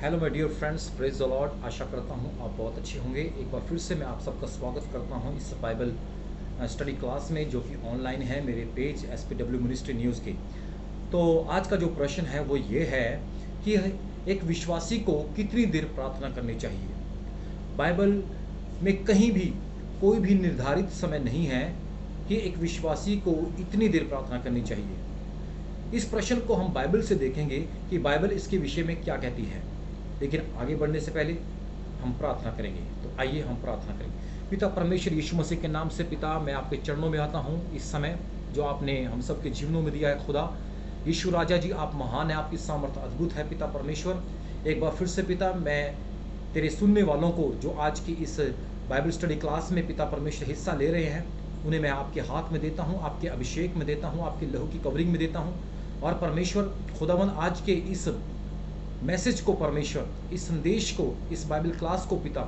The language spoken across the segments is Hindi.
Hello my dear friends, praise the lord. आशा करता हूँ आप बहुत अच्छे होंगे। एक बार फिर से मैं आप सबका स्वागत करता हूँ इस बाइबल स्टडी क्लास में, जो कि ऑनलाइन है मेरे पेज SPW मिनिस्ट्री न्यूज़ के। तो आज का जो प्रश्न है वो ये है कि एक विश्वासी को कितनी देर प्रार्थना करनी चाहिए। बाइबल में कहीं भी कोई भी निर्धारित समय नहीं है कि एक विश्वासी को इतनी देर प्रार्थना करनी चाहिए। इस प्रश्न को हम बाइबल से देखेंगे कि बाइबल इसके विषय में क्या कहती है। लेकिन आगे बढ़ने से पहले हम प्रार्थना करेंगे। तो आइए हम प्रार्थना करेंगे। पिता परमेश्वर यीशु मसीह के नाम से पिता, मैं आपके चरणों में आता हूँ इस समय जो आपने हम सबके जीवनों में दिया है। खुदा यीशु राजा जी, आप महान है, आपकी सामर्थ्य अद्भुत है। पिता परमेश्वर, एक बार फिर से पिता, मैं तेरे सुनने वालों को जो आज की इस बाइबल स्टडी क्लास में पिता परमेश्वर हिस्सा ले रहे हैं, उन्हें मैं आपके हाथ में देता हूँ, आपके अभिषेक में देता हूँ, आपके लहू की कवरिंग में देता हूँ। और परमेश्वर खुदावन, आज के इस मैसेज को, परमेश्वर इस संदेश को, इस बाइबल क्लास को पिता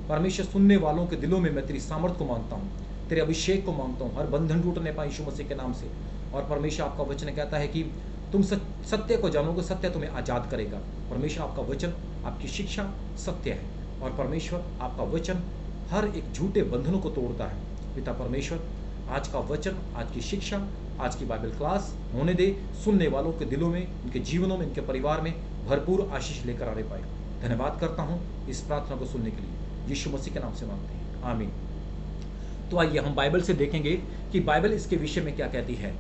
परमेश्वर, सुनने वालों के दिलों में मैं तेरी सामर्थ को मांगता हूँ, तेरे अभिषेक को मांगता हूँ, हर बंधन टूटने पाए यीशु मसीह के नाम से। और परमेश्वर, आपका वचन कहता है कि तुम सत्य को जानोगे, सत्य तुम्हें आज़ाद करेगा। परमेश्वर, आपका वचन, आपकी शिक्षा सत्य है। और परमेश्वर, आपका वचन हर एक झूठे बंधनों को तोड़ता है। पिता परमेश्वर, आज का वचन, आज की शिक्षा, आज की बाइबल क्लास होने दे सुनने वालों के दिलों में, उनके जीवनों में, उनके परिवार में भरपूर आशीष लेकर आने पाए। धन्यवाद करता हूँ इस प्रार्थना को सुनने के लिए, यीशु मसीह के नाम से मांगते हैं, आमीन। तो आइए हम बाइबल से देखेंगे कि बाइबल इसके विषय में क्या कहती है।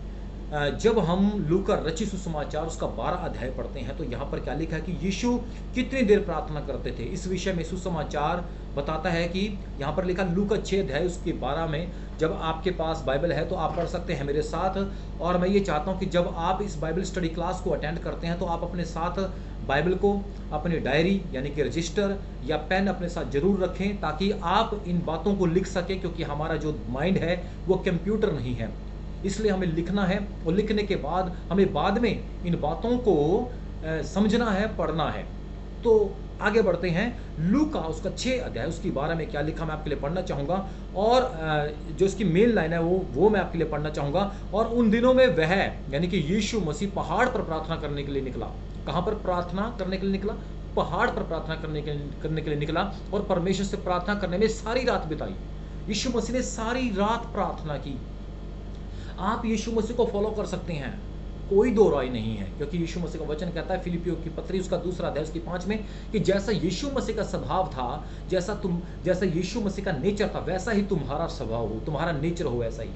जब हम लूका रचित सुसमाचार उसका 12 अध्याय पढ़ते हैं तो यहाँ पर क्या लिखा है कि यीशु कितनी देर प्रार्थना करते थे। इस विषय में सुसमाचार बताता है कि यहाँ पर लिखा लूका 6 अध्याय उसके 12 में। जब आपके पास बाइबल है तो आप पढ़ सकते हैं मेरे साथ। और मैं ये चाहता हूँ कि जब आप इस बाइबल स्टडी क्लास को अटेंड करते हैं तो आप अपने साथ बाइबल को, अपनी डायरी यानी कि रजिस्टर या पेन अपने साथ जरूर रखें, ताकि आप इन बातों को लिख सकें। क्योंकि हमारा जो माइंड है वो कंप्यूटर नहीं है, इसलिए हमें लिखना है। और लिखने के बाद हमें बाद में इन बातों को समझना है, पढ़ना है। तो आगे बढ़ते हैं। लूका उसका 6 अध्याय उसकी 12 में क्या लिखा मैं आपके लिए पढ़ना चाहूँगा। और जो इसकी मेन लाइन है वो मैं आपके लिए पढ़ना चाहूँगा। और उन दिनों में वह यानी कि यीशु मसीह पहाड़ पर प्रार्थना करने के लिए निकला। कहाँ पर प्रार्थना करने के लिए निकला? पहाड़ पर प्रार्थना करने के लिए निकला। और परमेश्वर से प्रार्थना करने में सारी रात बिताई। यीशु मसीह ने सारी रात प्रार्थना की। आप यीशु मसीह को फॉलो कर सकते हैं, कोई दो राय नहीं है। क्योंकि यीशु मसीह का वचन कहता है फिलिपियों की पत्री उसका 2 अध्याय उसकी 5 में कि जैसा यीशु मसीह का स्वभाव था, जैसा यीशु मसीह का नेचर था, वैसा ही तुम्हारा स्वभाव हो, तुम्हारा नेचर हो ऐसा ही।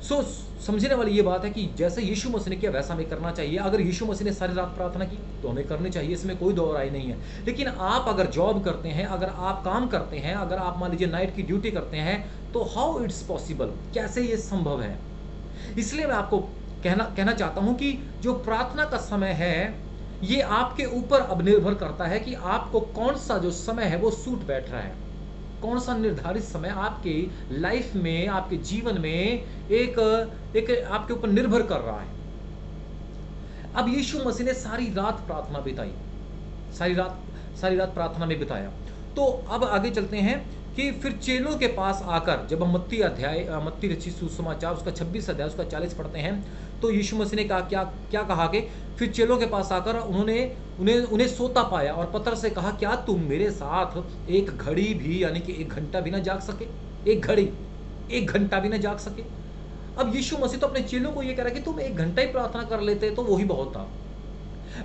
सो समझने वाली ये बात है कि जैसे यीशु मसीह ने किया वैसा हमें करना चाहिए। अगर यीशु मसीह ने सारी रात प्रार्थना की तो हमें करनी चाहिए, इसमें कोई दो राय नहीं है। लेकिन आप अगर जॉब करते हैं, अगर आप काम करते हैं, अगर आप मान लीजिए नाइट की ड्यूटी करते हैं, तो हाउ इट्स पॉसिबल, कैसे ये संभव है। इसलिए मैं आपको कहना चाहता हूं कि जो प्रार्थना का समय है ये आपके ऊपर अब निर्भर करता है कि आपको कौन सा जो समय है वो सूट बैठ रहा है। कौन सा निर्धारित समय आपके लाइफ में, आपके जीवन में एक आपके ऊपर निर्भर कर रहा है। अब यीशु मसीह ने सारी रात प्रार्थना बिताई, सारी रात प्रार्थना में बिताया। तो अब आगे चलते हैं कि फिर चेलों के पास आकर, जब हम मत्ती रचित सुसमाचार उसका 26 अध्याय उसका 40 पढ़ते हैं, तो यीशु मसीह ने कहा क्या कहा कि फिर चेलों के पास आकर उन्हें सोता पाया और पतरस से कहा, क्या तुम मेरे साथ एक घड़ी भी यानी कि 1 घंटा भी ना जाग सके? एक घड़ी, 1 घंटा भी ना जाग सके। अब यीशु मसीह तो अपने चेलों को ये कह रहा है कि तुम 1 घंटा ही प्रार्थना कर लेते तो वही बहुत था।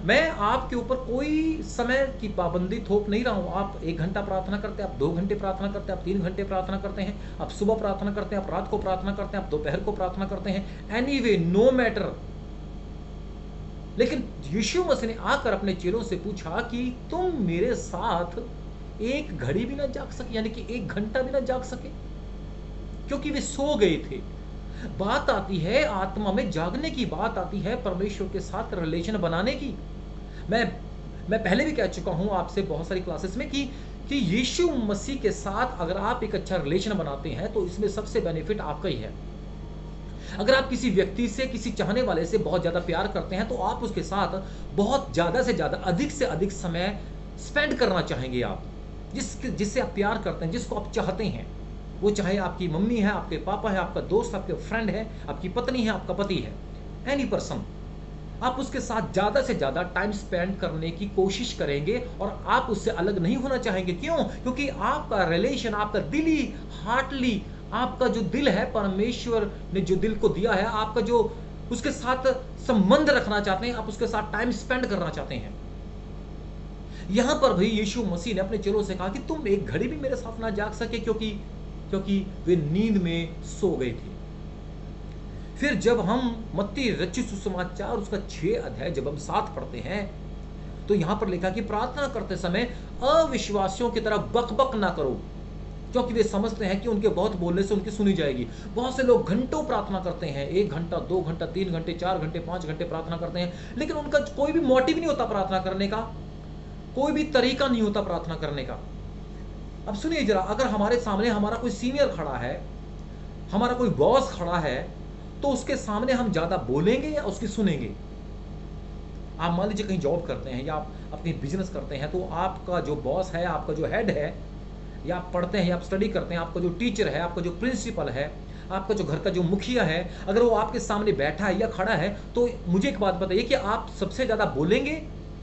मैं आपके ऊपर कोई समय की पाबंदी थोप नहीं रहा हूं। आप 1 घंटा प्रार्थना करते हैं, आप 2 घंटे प्रार्थना करते हैं, आप 3 घंटे प्रार्थना करते हैं, आप सुबह प्रार्थना करते हैं, आप रात को प्रार्थना करते हैं, आप दोपहर को प्रार्थना करते हैं, एनीवे नो मैटर। लेकिन यीशु मसीह ने आकर अपने चेलों से पूछा कि तुम मेरे साथ 1 घड़ी भी ना जाग सके, यानी कि 1 घंटा भी ना जाग सके, क्योंकि वे सो गए थे। बात आती है आत्मा में जागने की, बात आती है परमेश्वर के साथ रिलेशन बनाने की। मैं पहले भी कह चुका हूं आपसे बहुत सारी क्लासेस में कि यीशु मसीह के साथ अगर आप एक अच्छा रिलेशन बनाते हैं तो इसमें सबसे बेनिफिट आपका ही है। अगर आप किसी व्यक्ति से, किसी चाहने वाले से बहुत ज्यादा प्यार करते हैं तो आप उसके साथ बहुत ज्यादा से ज्यादा, अधिक से अधिक समय स्पेंड करना चाहेंगे। आप जिससे आप प्यार करते हैं, जिसको आप चाहते हैं, वो चाहे आपकी मम्मी है, आपके पापा है, आपका दोस्त, आपके फ्रेंड है, आपकी पत्नी है, आपका पति है, एनी पर्सन। आप उसके साथ ज्यादा से ज्यादा टाइम स्पेंड करने की कोशिश करेंगे और आप उससे अलग नहीं होना चाहेंगे। क्यों? क्योंकि आपका रिलेशन, आपका दिली, हार्टली, आपका जो दिल है, परमेश्वर ने जो दिल को दिया है, आपका जो उसके साथ संबंध रखना चाहते हैं, आप उसके साथ टाइम स्पेंड करना चाहते हैं। यहां पर भी यीशु मसीह ने अपने चेलों से कहा कि तुम एक घड़ी भी मेरे साथ ना जाग सके, क्योंकि क्योंकि वे नींद में सो गए थे। फिर जब हम मत्ती रचित सुसमाचार उसका 6 अध्याय जब हम साथ पढ़ते हैं, तो यहां पर लिखा कि प्रार्थना करते समय अविश्वासियों की तरह बकबक ना करो, क्योंकि वे समझते हैं कि उनके बहुत बोलने से उनकी सुनी जाएगी। बहुत से लोग घंटों प्रार्थना करते हैं, 1 घंटा, 2 घंटा, 3 घंटे, 4 घंटे, 5 घंटे प्रार्थना करते हैं, लेकिन उनका कोई भी मोटिव नहीं होता प्रार्थना करने का, कोई भी तरीका नहीं होता प्रार्थना करने का। अब सुनिए जरा, अगर हमारे सामने हमारा कोई सीनियर खड़ा है, हमारा कोई बॉस खड़ा है, तो उसके सामने हम ज्यादा बोलेंगे या उसकी सुनेंगे? आप मान लीजिए कहीं जॉब करते हैं या आप अपनी बिजनेस करते हैं, तो आपका जो बॉस है, आपका जो हेड है, या आप पढ़ते हैं या आप स्टडी करते हैं, आपका जो टीचर है, आपका जो प्रिंसिपल है, आपका जो घर का जो मुखिया है, अगर वो आपके सामने बैठा है या खड़ा है, तो मुझे एक बात बताइए कि आप सबसे ज्यादा बोलेंगे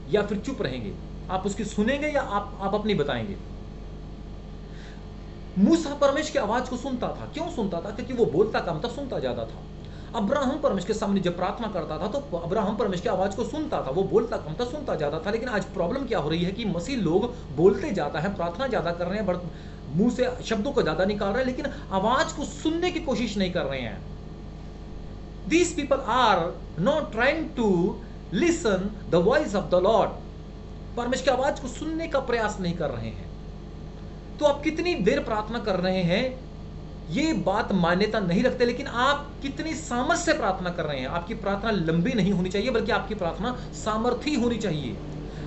या फिर चुप रहेंगे? आप उसकी सुनेंगे या आप अपनी बताएंगे? मूसा परमेश्वर की आवाज को सुनता था। क्यों सुनता था? क्योंकि वो बोलता कम था, सुनता ज्यादा था। अब्राहम परमेश्वर के सामने जब प्रार्थना करता था, तो अब्राहम परमेश्वर की आवाज को सुनता था, वो बोलता कम था, सुनता ज्यादा था। लेकिन आज प्रॉब्लम क्या हो रही है कि मसीह लोग बोलते ज्यादा है, प्रार्थना ज्यादा कर रहे हैं, मुंह से शब्दों को ज्यादा निकाल रहे हैं, लेकिन आवाज को सुनने की कोशिश नहीं कर रहे हैं। These people are not trying to listen the voice of the lord. परमेश्वर की आवाज को सुनने का प्रयास नहीं कर रहे हैं। तो आप कितनी देर प्रार्थना कर रहे हैं, ये बात मान्यता नहीं रखते, लेकिन आप कितनी सामर्थ्य से प्रार्थना कर रहे हैं। आपकी प्रार्थना लंबी नहीं होनी चाहिए, बल्कि आपकी प्रार्थना सामर्थी होनी चाहिए।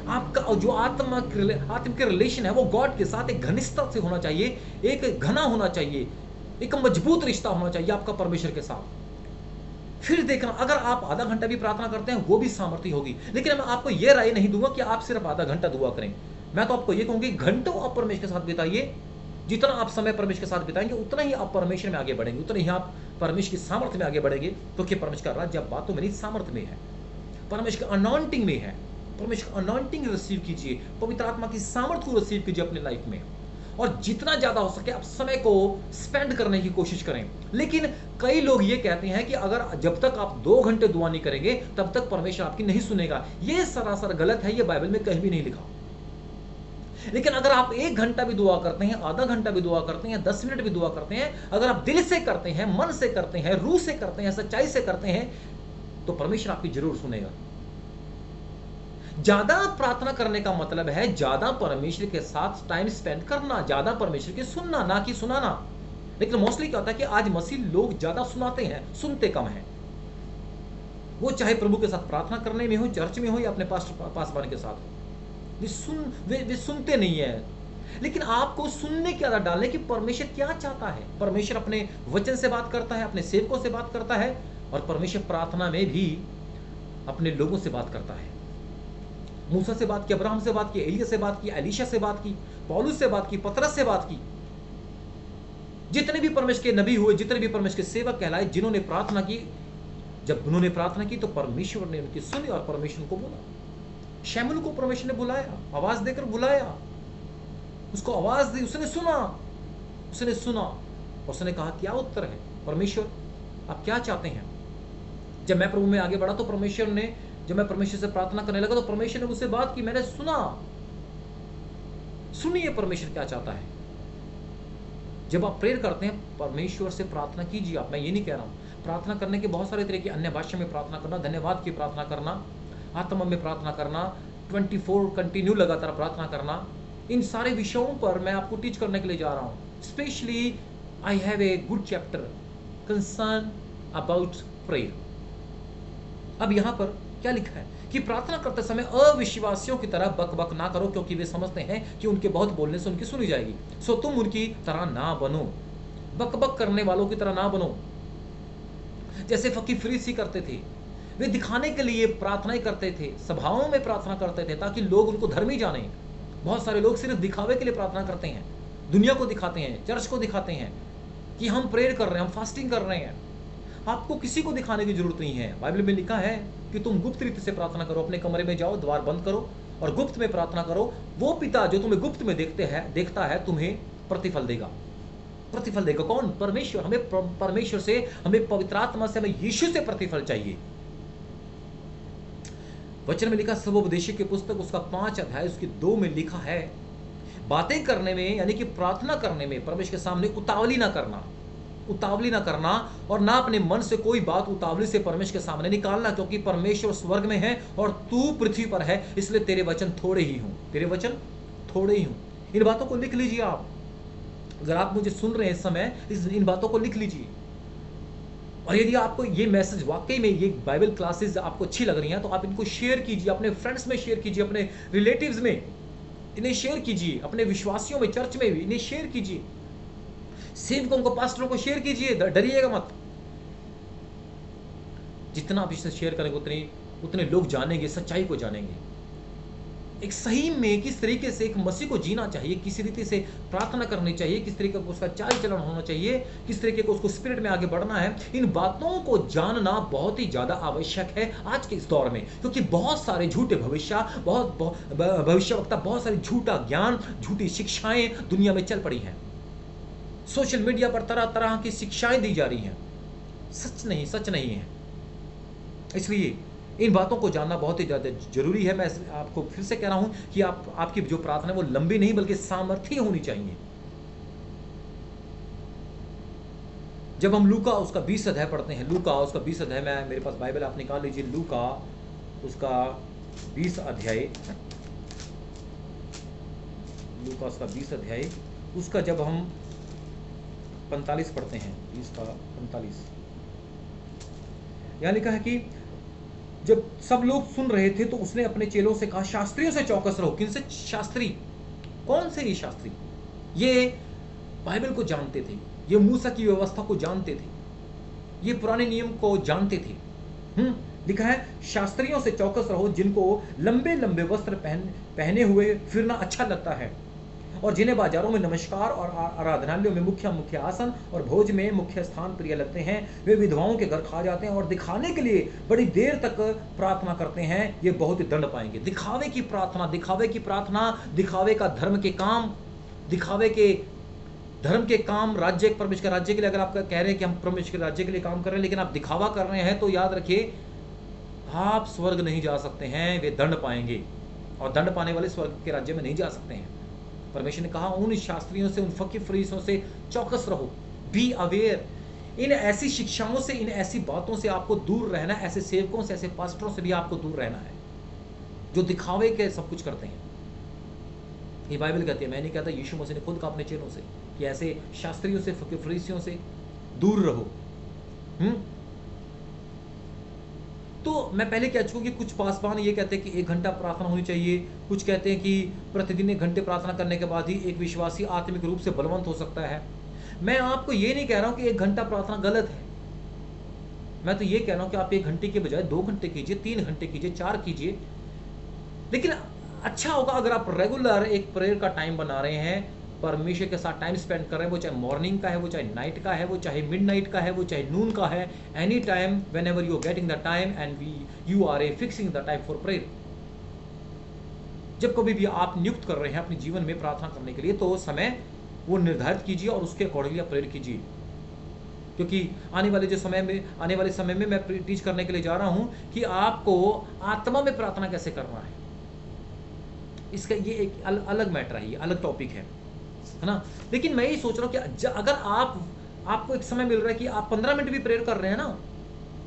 आपका जो आत्मिक रिलेशन है, वो गॉड के साथ एक घनिष्ठता से होना चाहिए, एक घना होना चाहिए, एक मजबूत रिश्ता होना चाहिए आपका परमेश्वर के साथ। फिर देखना, अगर आप आधा घंटा भी प्रार्थना करते हैं, वो भी सामर्थी होगी। लेकिन मैं आपको यह राय नहीं दूंगा कि आप सिर्फ आधा घंटा दुआ करें। मैं तो आपको यह कहूंगी, घंटों आप परमेश्वर के साथ बिताइए। जितना आप समय परमेश्वर के साथ बिताएंगे, उतना ही आप परमेश्वर में आगे बढ़ेंगे, उतना ही आप परमेश्वर की सामर्थ्य में आगे बढ़ेंगे। क्योंकि परमेश्वर का राज्य बातों में नहीं, सामर्थ्य में है, परमेश्वर के अनॉइंटिंग में है। परमेश्वर का अनॉइंटिंग रिसीव कीजिए, पवित्र आत्मा की सामर्थ्य को रिसीव कीजिए अपनी लाइफ में, और जितना ज्यादा हो सके आप समय को स्पेंड करने की कोशिश करें। लेकिन कई लोग ये कहते हैं कि अगर जब तक आप 2 घंटे दुआ नहीं करेंगे, तब तक परमेश्वर आपकी नहीं सुनेगा। यह सरासर गलत है, यह बाइबल में कहीं भी नहीं लिखा। लेकिन अगर आप 1 घंटा भी दुआ करते हैं, आधा घंटा भी दुआ करते हैं, 10 मिनट भी दुआ करते हैं, अगर आप दिल से करते हैं, मन से करते हैं, रूह से करते हैं, सच्चाई से करते हैं, तो परमेश्वर आपकी जरूर सुनेगा। ज्यादा प्रार्थना करने का मतलब है ज्यादा परमेश्वर के साथ टाइम स्पेंड करना, ज्यादा परमेश्वर की सुनना, ना कि सुनाना। लेकिन मोस्टली क्या होता है कि आज मसीह लोग ज्यादा सुनाते हैं, सुनते कम हैं। वो चाहे प्रभु के साथ प्रार्थना करने में हो, चर्च में हो, या अपने पासवान के साथ हो, वे सुनते नहीं है। लेकिन आपको सुनने की आदत डालने की परमेश्वर क्या चाहता है। परमेश्वर अपने वचन से बात करता है, अपने सेवकों से बात करता है, और परमेश्वर प्रार्थना में भी अपने लोगों से बात करता है। मूसा से बात की, अब्राहम से बात की, एलिया से बात की, एलीशा से बात की, पौलुस से बात की, पतरस से बात की। जितने भी परमेश्वर के नबी हुए, जितने भी परमेश्वर के सेवक कहलाए, जिन्होंने प्रार्थना की, जब उन्होंने प्रार्थना की तो परमेश्वर ने उनकी सुनी और परमेश्वर को बोला। शमूएल को परमेश्वर ने बुलाया, आवाज देकर बुलाया, उसको आवाज दी, उसने सुना और उसने कहा क्या उत्तर है, परमेश्वर आप क्या चाहते हैं। जब मैं प्रभु में आगे बढ़ा, तो परमेश्वर ने, जब मैं परमेश्वर से प्रार्थना करने लगा, तो परमेश्वर ने मुझसे बात की, मैंने सुना। सुनिए परमेश्वर क्या चाहता है। जब आप प्रेयर करते हैं, परमेश्वर से प्रार्थना कीजिए आप। मैं ये नहीं कह रहा हूं, प्रार्थना करने के बहुत सारे तरीके, अन्य भाषा में प्रार्थना करना, धन्यवाद की प्रार्थना करना, आत्मा में प्रार्थना करना, 24 कंटिन्यू लगातार प्रार्थना करना, इन सारे विषयों पर मैं आपको टीच करने के लिए जा रहा हूं। Specially I have a good chapter concern about prayer. अब यहां पर क्या लिखा है कि प्रार्थना करते समय अविश्वासियों की तरह बक ना करो, क्योंकि वे समझते हैं कि उनके बहुत बोलने से उनकी सुनी जाएगी। सो तुम उनकी तरह ना बनो, बक करने वालों की तरह ना बनो, जैसे फकीर फरीसी करते थे। वे दिखाने के लिए प्रार्थनाएं करते थे, सभाओं में प्रार्थना करते थे ताकि लोग उनको धर्मी जाने। बहुत सारे लोग सिर्फ दिखावे के लिए प्रार्थना करते हैं, दुनिया को दिखाते हैं, चर्च को दिखाते हैं कि हम प्रेयर कर रहे हैं, हम फास्टिंग कर रहे हैं। आपको किसी को दिखाने की जरूरत नहीं है। बाइबल में लिखा है कि तुम गुप्त रीति से प्रार्थना करो, अपने कमरे में जाओ, द्वार बंद करो और गुप्त में प्रार्थना करो। वो पिता जो तुम्हें गुप्त में देखता है तुम्हें प्रतिफल देगा। प्रतिफल देगा कौन? परमेश्वर। हमें परमेश्वर से, हमें पवित्र आत्मा से, हमें यीशु से प्रतिफल चाहिए। वचन में लिखा, सर्वोपदेशी की पुस्तक उसका 5 अध्याय उसकी 2 में लिखा है, बातें करने में यानी कि प्रार्थना करने में परमेश्वर के सामने उतावली ना करना, उतावली ना करना, और ना अपने मन से कोई बात उतावली से परमेश्वर के सामने निकालना, क्योंकि परमेश्वर स्वर्ग में है और तू पृथ्वी पर है, इसलिए तेरे वचन थोड़े ही हों, तेरे वचन थोड़े ही हों। इन बातों को लिख लीजिए आप। अगर आप मुझे सुन रहे हैं इस समय, इन बातों को लिख लीजिए। और यदि आपको ये मैसेज वाकई में, ये बाइबल क्लासेस आपको अच्छी लग रही हैं, तो आप इनको शेयर कीजिए, अपने फ्रेंड्स में शेयर कीजिए, अपने रिलेटिव्स में इन्हें शेयर कीजिए, अपने विश्वासियों में, चर्च में भी इन्हें शेयर कीजिए, सेवकों को, पास्टरों को शेयर कीजिए, डरिएगा मत। जितना आप इसे शेयर करेंगे उतने लोग जानेंगे, सच्चाई को जानेंगे। एक सही में किस तरीके से एक मसीह को जीना चाहिए, किस रीति से प्रार्थना करनी चाहिए, किस तरीके का उसका चाल चलन होना चाहिए, किस तरीके को उसको स्पिरिट में आगे बढ़ना है, इन बातों को जानना बहुत ही ज्यादा आवश्यक है आज के इस दौर में। क्योंकि बहुत सारे झूठे भविष्यवक्ता, बहुत सारी झूठा ज्ञान, झूठी शिक्षाएं दुनिया में चल पड़ी हैं। सोशल मीडिया पर तरह तरह की शिक्षाएं दी जा रही हैं, सच नहीं है। इसलिए इन बातों को जानना बहुत ही ज़्यादा जरूरी है। मैं आपको फिर से कह रहा हूं कि आपकी जो प्रार्थना है वो लंबी नहीं बल्कि सामर्थ्य होनी चाहिए। जब हम लूका उसका 20 अध्याय पढ़ते हैं, लूका उसका 20 अध्याय, में मेरे पास बाइबल आप निकाल लीजिए, लूका उसका 20 अध्याय, लूका उसका 20 अध्याय, उसका जब हम 45 पढ़ते हैं, 20 का 45, यहां लिखा है कि जब सब लोग सुन रहे थे तो उसने अपने चेलों से कहा, शास्त्रियों से चौकस रहो। किनसे? शास्त्री। कौन से ये शास्त्री? ये बाइबल को जानते थे, ये मूसा की व्यवस्था को जानते थे, ये पुराने नियम को जानते थे। लिखा है, शास्त्रियों से चौकस रहो, जिनको लंबे लंबे वस्त्र पहने हुए फिरना अच्छा लगता है, और जिन्हें बाजारों में नमस्कार और आराधनालयों में मुख्य मुख्य आसन और भोज में मुख्य स्थान प्रिय लगते हैं। वे विधवाओं के घर खा जाते हैं और दिखाने के लिए बड़ी देर तक प्रार्थना करते हैं, ये बहुत ही दंड पाएंगे। दिखावे की प्रार्थना, दिखावे की प्रार्थना, दिखावे का धर्म के काम, दिखावे के धर्म के काम, राज्य, परमेश्वर के राज्य के लिए अगर आप कह रहे हैं कि हम परमेश्वर के राज्य के लिए काम कर रहे हैं, लेकिन आप दिखावा कर रहे हैं, तो याद रखिए आप स्वर्ग नहीं जा सकते हैं, वे दंड पाएंगे, और दंड पाने वाले स्वर्ग के राज्य में नहीं जा सकते हैं। परमेश्वर ने कहा, उन शास्त्रियों से, उन फकीर फरीसियों से चौकस रहो, बी अवेयर। इन ऐसी शिक्षाओं से, इन ऐसी बातों से आपको दूर रहना है, ऐसे सेवकों से, ऐसे पास्टरों से भी आपको दूर रहना है जो दिखावे के सब कुछ करते हैं। ये बाइबल कहती है, मैं नहीं कहता, यीशु मसीह ने खुद कहा अपने चेलों से कि ऐसे शास्त्रियों से, फकीर फरीसियों से दूर रहो। तो मैं पहले कह चुका कि कुछ पासवान ये कहते हैं कि 1 घंटा प्रार्थना होनी चाहिए, कुछ कहते हैं कि प्रतिदिन 1 घंटे प्रार्थना करने के बाद ही एक विश्वासी आत्मिक रूप से बलवंत हो सकता है। मैं आपको ये नहीं कह रहा हूं कि 1 घंटा प्रार्थना गलत है, मैं तो ये कह रहा हूं कि आप 1 घंटे के बजाय 2 घंटे कीजिए, 3 घंटे कीजिए, 4 कीजिए। लेकिन अच्छा होगा अगर आप रेगुलर एक प्रेयर का टाइम बना रहे हैं, परमेश्वर के साथ टाइम स्पेंड कर रहे हैं, वो चाहे मॉर्निंग का है, वो चाहे नाइट का है, वो चाहे मिडनाइट का है, वो चाहे नून का है, any time, whenever you are getting the time and you are fixing the time for prayer. जब कभी भी आप नियुक्त कर रहे हैं अपने जीवन में प्रार्थना करने के लिए, तो समय वो निर्धारित कीजिए और उसके अकॉर्डिंगली आप प्रेयर कीजिए। क्योंकि आने वाले समय में मैं टीच करने के लिए जा रहा हूं कि आपको आत्मा में प्रार्थना कैसे करना है। इसका ये एक अलग मैटर है, ये अलग टॉपिक है ना। लेकिन मैं ये सोच रहा हूँ कि अगर आपको एक समय मिल रहा है कि आप 15 मिनट भी प्रेयर कर रहे हैं ना,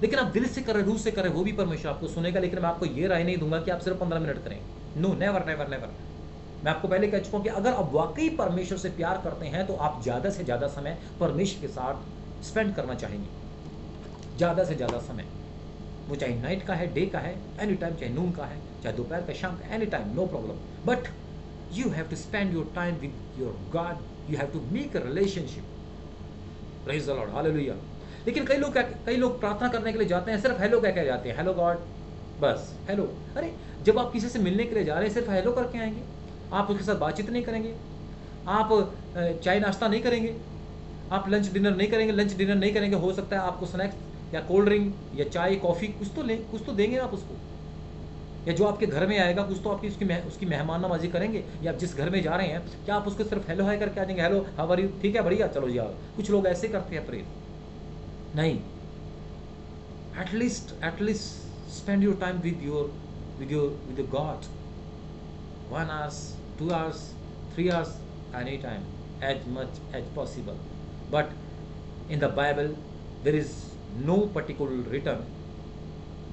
लेकिन आप दिल से कर रहे, रूह से कर रहे, वो भी परमेश्वर आपको सुनेगा। लेकिन मैं आपको ये राय नहीं दूंगा कि आप सिर्फ 15 मिनट करें। No, never never never. मैं आपको पहले कह चुका हूं कि अगर आप वाकई परमेश्वर से प्यार करते हैं तो आप ज्यादा से ज्यादा समय परमेश्वर के साथ स्पेंड करना चाहेंगे, ज्यादा से ज्यादा समय। वो चाहे नाइट का है, डे का है, एनी टाइम, चाहे नून का है, चाहे दोपहर का, शाम का, any time, no problem. But you have to spend your time with your God, you have to make a relationship. Praise the Lord, hallelujah. लेकिन कई लोग प्रार्थना करने के लिए जाते हैं, सिर्फ हेलो कह के जाते हैं, हेलो गॉड, बस हेलो। अरे जब आप किसी से मिलने के लिए जा रहे हैं, सिर्फ हेलो करके आएंगे, आप उसके साथ बातचीत नहीं करेंगे, आप चाय नाश्ता नहीं करेंगे, आप लंच डिनर नहीं करेंगे, हो सकता है आपको स्नैक्स या कोल्ड ड्रिंक या चाय कॉफ़ी कुछ तो लें, कुछ तो देंगे आप उसको। या जो आपके घर में आएगा कुछ तो आपकी उसकी मेहमान नवाजी करेंगे। या आप जिस घर में जा रहे हैं क्या आप उसको सिर्फ हेलो हाय करके आ जाएंगे, हेलो हाउ आर यू, ठीक है बढ़िया चलो जी आओ। कुछ लोग ऐसे करते हैं प्रेयर, नहीं। At least spend your time with your God, 1 hour, 2 hours, 3 hours, any time, as much as possible. But in the Bible, there is no particular written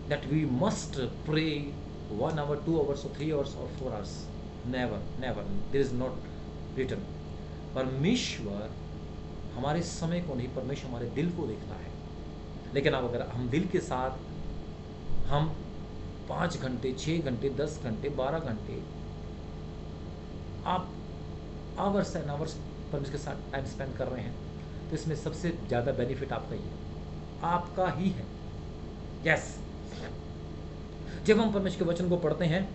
that we must pray 1 hour, 2 hours, or 3 hours, or 4 hours. Never, never. There is not written. परमेश्वर हमारे समय को नहीं, परमेश्वर हमारे दिल को देखता है। लेकिन अब अगर हम दिल के साथ हम 5 घंटे, 6 घंटे, 10 घंटे, 12 घंटे, आप आवर्स एंड आवर्स परमेश्वर के साथ टाइम स्पेंड कर रहे हैं, तो इसमें सबसे ज़्यादा बेनिफिट आपका ही है, आपका ही है। यस, जब हम परमेश्वर के वचन को पढ़ते हैं,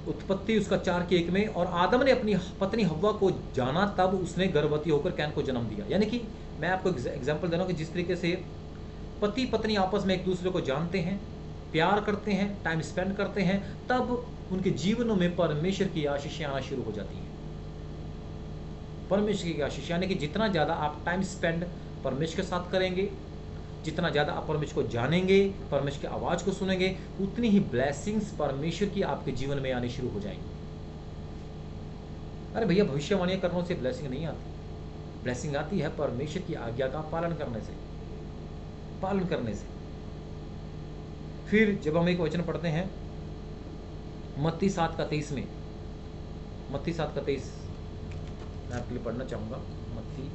उत्पत्ति उसका 4:1 में, और आदम ने अपनी पत्नी हव्वा को जाना तब उसने गर्भवती होकर कैन को जन्म दिया। यानी कि मैं आपको एग्जाम्पल दे रहा हूँ कि जिस तरीके से पति पत्नी आपस में एक दूसरे को जानते हैं, प्यार करते हैं, टाइम स्पेंड करते हैं, तब उनके जीवनों में परमेश्वर की आशीषें आना शुरू हो जाती हैं। परमेश्वर की आशीष, यानी कि जितना ज़्यादा आप टाइम स्पेंड परमेश्वर के साथ करेंगे, जितना ज़्यादा आप परमेश्वर को जानेंगे, परमेश्वर की आवाज़ को सुनेंगे, उतनी ही ब्लेसिंग्स परमेश्वर की आपके जीवन में आनी शुरू हो जाएंगी। अरे भैया, भविष्यवाणियाँ करने से ब्लेसिंग नहीं आती। ब्लेसिंग आती है परमेश्वर की आज्ञा का पालन करने से। फिर जब हम एक वचन पढ़ते हैं मत्ती 7:23 में, मत्ती 7:23 मैं आपके लिए पढ़ना चाहूँगा। मत्ती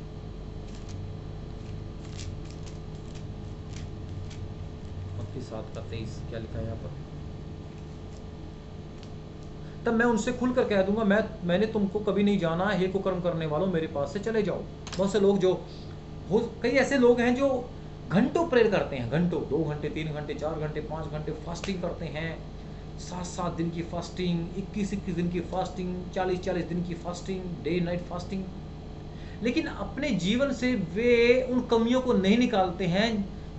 7:23 क्या लिखा है यहाँ पर? तब मैं उनसे खुलकर कह दूंगा, मैंने तुमको कभी नहीं जाना, हे कुकर्म करने वालों, मेरे पास से चले जाओ। बहुत से लोग कई ऐसे लोग हैं जो घंटों प्रेयर करते हैं, घंटों, 2 घंटे, 3 घंटे, 4 घंटे, 5 घंटे फास्टिंग करते हैं, 7-7 दिन की फास्टिंग, 21-21 दिन की फास्टिंग, 40-40 दिन की फास्टिंग, डे नाइट फास्टिंग। लेकिन अपने जीवन से वे उन कमियों को नहीं निकालते हैं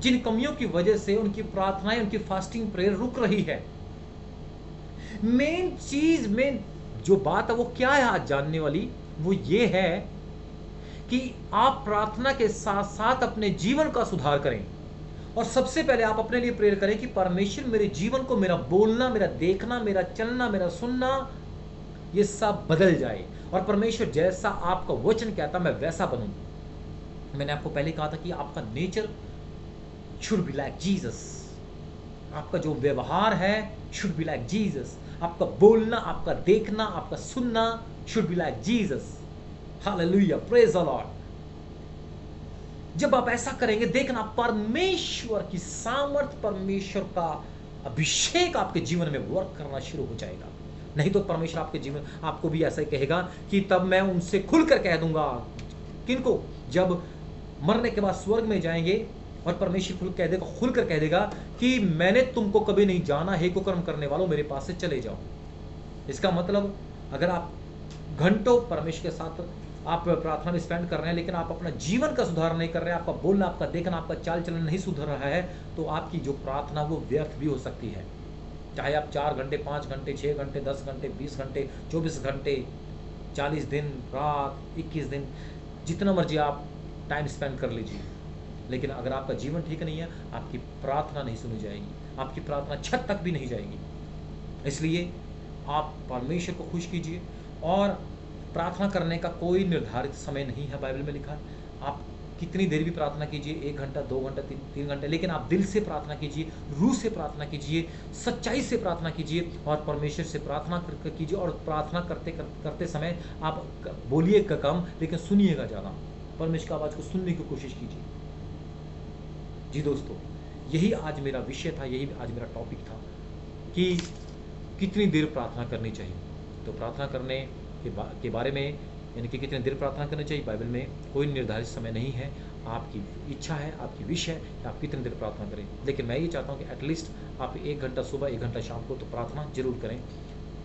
जिन कमियों की वजह से उनकी प्रार्थनाएं, उनकी फास्टिंग प्रेयर रुक रही है। मेन चीज में जो बात है वो क्या है आज जानने वाली, वो ये है कि आप प्रार्थना के साथ साथ अपने जीवन का सुधार करें। और सबसे पहले आप अपने लिए प्रेयर करें कि परमेश्वर मेरे जीवन को, मेरा बोलना, मेरा देखना, मेरा चलना, मेरा सुनना, ये सब बदल जाए, और परमेश्वर जैसा आपका वचन कहता मैं वैसा बनूं। मैंने आपको पहले कहा था कि आपका nature should be like Jesus, आपका जो व्यवहार है शुड बी लाइक जीसस, आपका बोलना, आपका देखना, आपका सुनना should be like Jesus. Hallelujah, praise the Lord. जब आप ऐसा करेंगे, देखना परमेश्वर की सामर्थ, परमेश्वर का अभिषेक आपके जीवन में वर्क करना शुरू हो जाएगा। नहीं तो परमेश्वर आपके जीवन आपको भी ऐसा ही कहेगा कि तब मैं उनसे खुलकर कह दूंगा। किनको? जब मरने के बाद स्वर्ग में जाएंगे और परमेश्वर खुलकर कह देगा कि मैंने तुमको कभी नहीं जाना, हे कुकर्म करने वालों, मेरे पास से चले जाओ। इसका मतलब अगर आप घंटों परमेश्वर के साथ आप प्रार्थना में स्पेंड कर रहे हैं, लेकिन आप अपना जीवन का सुधार नहीं कर रहे हैं, आपका बोलना, आपका देखना, आपका चाल चलन नहीं सुधर रहा है, तो आपकी जो प्रार्थना वो व्यर्थ भी हो सकती है। चाहे आप 4 घंटे, 5 घंटे, 6 घंटे, 10 घंटे, 20 घंटे, 24 घंटे, 40 दिन, रात, 21 दिन, जितना मर्जी आप टाइम स्पेंड कर लीजिए, लेकिन अगर आपका जीवन ठीक नहीं है, आपकी प्रार्थना नहीं सुनी जाएगी, आपकी प्रार्थना छत तक भी नहीं जाएगी। इसलिए आप परमेश्वर को खुश कीजिए। और प्रार्थना करने का कोई निर्धारित समय नहीं है, बाइबल में लिखा है। आप कितनी देर भी प्रार्थना कीजिए, 1 घंटा, 2 घंटा, 3 घंटे, लेकिन आप दिल से प्रार्थना कीजिए, रूह से प्रार्थना कीजिए, सच्चाई से प्रार्थना कीजिए, और परमेश्वर से प्रार्थना कीजिए। और प्रार्थना करते समय आप बोलिएगा कम, लेकिन सुनिएगा ज़्यादा। परमेश्वर की आवाज़ को सुनने की कोशिश कीजिए। जी दोस्तों, यही आज मेरा विषय था, यही आज मेरा टॉपिक था कि कितनी देर प्रार्थना करनी चाहिए। तो प्रार्थना करने के बारे में, यानी कि कितनी देर प्रार्थना करनी चाहिए, बाइबल में कोई निर्धारित समय नहीं है। आपकी इच्छा है, आपकी विश है कि आप कितनी देर प्रार्थना करें। लेकिन मैं ये चाहता हूँ कि एटलीस्ट आप 1 घंटा सुबह, 1 घंटा शाम को तो प्रार्थना जरूर करें,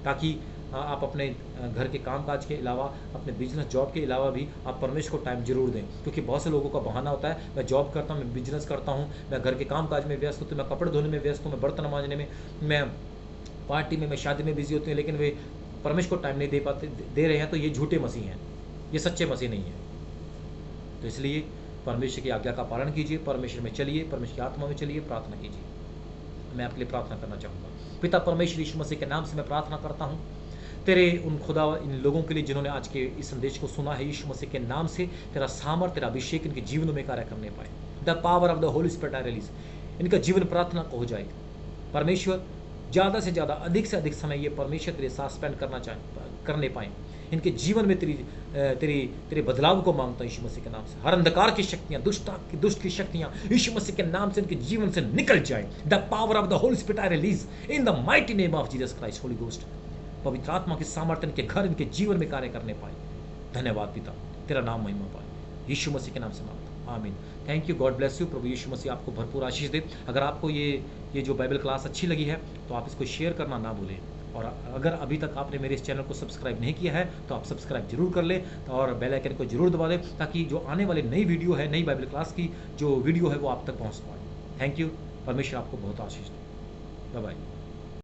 ताकि आप अपने घर के कामकाज के अलावा, अपने बिजनेस जॉब के अलावा भी आप परमेश्वर को टाइम जरूर दें। क्योंकि बहुत से लोगों का बहाना होता है, मैं जॉब करता हूँ, मैं बिजनेस करता हूँ, मैं घर के कामकाज में व्यस्त हूँ, तो मैं कपड़े धोने में व्यस्त हूँ, मैं बर्तन मांजने में, मैं पार्टी में, मैं शादी में बिजी होती हूँ, लेकिन वे परमेश्वर को टाइम नहीं दे रहे हैं। तो ये झूठे मसीह हैं, ये सच्चे मसीह नहीं हैं। तो इसलिए परमेश्वर की आज्ञा का पालन कीजिए, परमेश्वर में चलिए, परमेश्वर की आत्मा में चलिए, प्रार्थना कीजिए। मैं आपके लिए प्रार्थना करना चाहूँगा। पिता परमेश्वर यीशु मसीह के नाम से मैं प्रार्थना करता हूँ, तेरे उन खुदा इन लोगों के लिए जिन्होंने आज के इस संदेश को सुना है, यीशु मसीह के नाम से तेरा सामर्थ, तेरा अभिषेक इनके जीवनों में कार्य करने पाए। The power of the Holi spirit I release, इनका जीवन प्रार्थना को हो जाए। परमेश्वर ज़्यादा से ज़्यादा, अधिक से अधिक समय ये परमेश्वर तेरे साथ स्पेंड करने पाएँ। इनके जीवन में तेरे बदलाव को मांगता हूँ यीशु मसीह के नाम से। हर अंधकार की शक्तियाँ, दुष्ट की शक्तियाँ यीशु मसीह के नाम से इनके जीवन से निकल जाए। The power of the Holi spirit I release in the mighty name of Jesus Christ. Holi ghost, पवित्र आत्मा की सामर्थ्य इनके घर, इनके जीवन में कार्य करने पाए। धन्यवाद पिता, तेरा नाम महिमा पाए, यीशु मसीह के नाम से मांगता हूं, आमीन। Thank you, god bless you. प्रभु यीशु मसीह आपको भरपूर आशीष दे। अगर आपको ये जो बाइबल क्लास अच्छी लगी है तो आप इसको शेयर करना ना भूलें। और अगर अभी तक आपने मेरे इस चैनल को सब्सक्राइब नहीं किया है तो आप सब्सक्राइब जरूर कर लें और बेल आइकन को जरूर दबा दें, ताकि जो आने वाली नई वीडियो है, नई बाइबल क्लास की जो वीडियो है वो आप तक पहुँच पाए। थैंक यू, परमेश्वर आपको बहुत आशीष दे। Bye bye.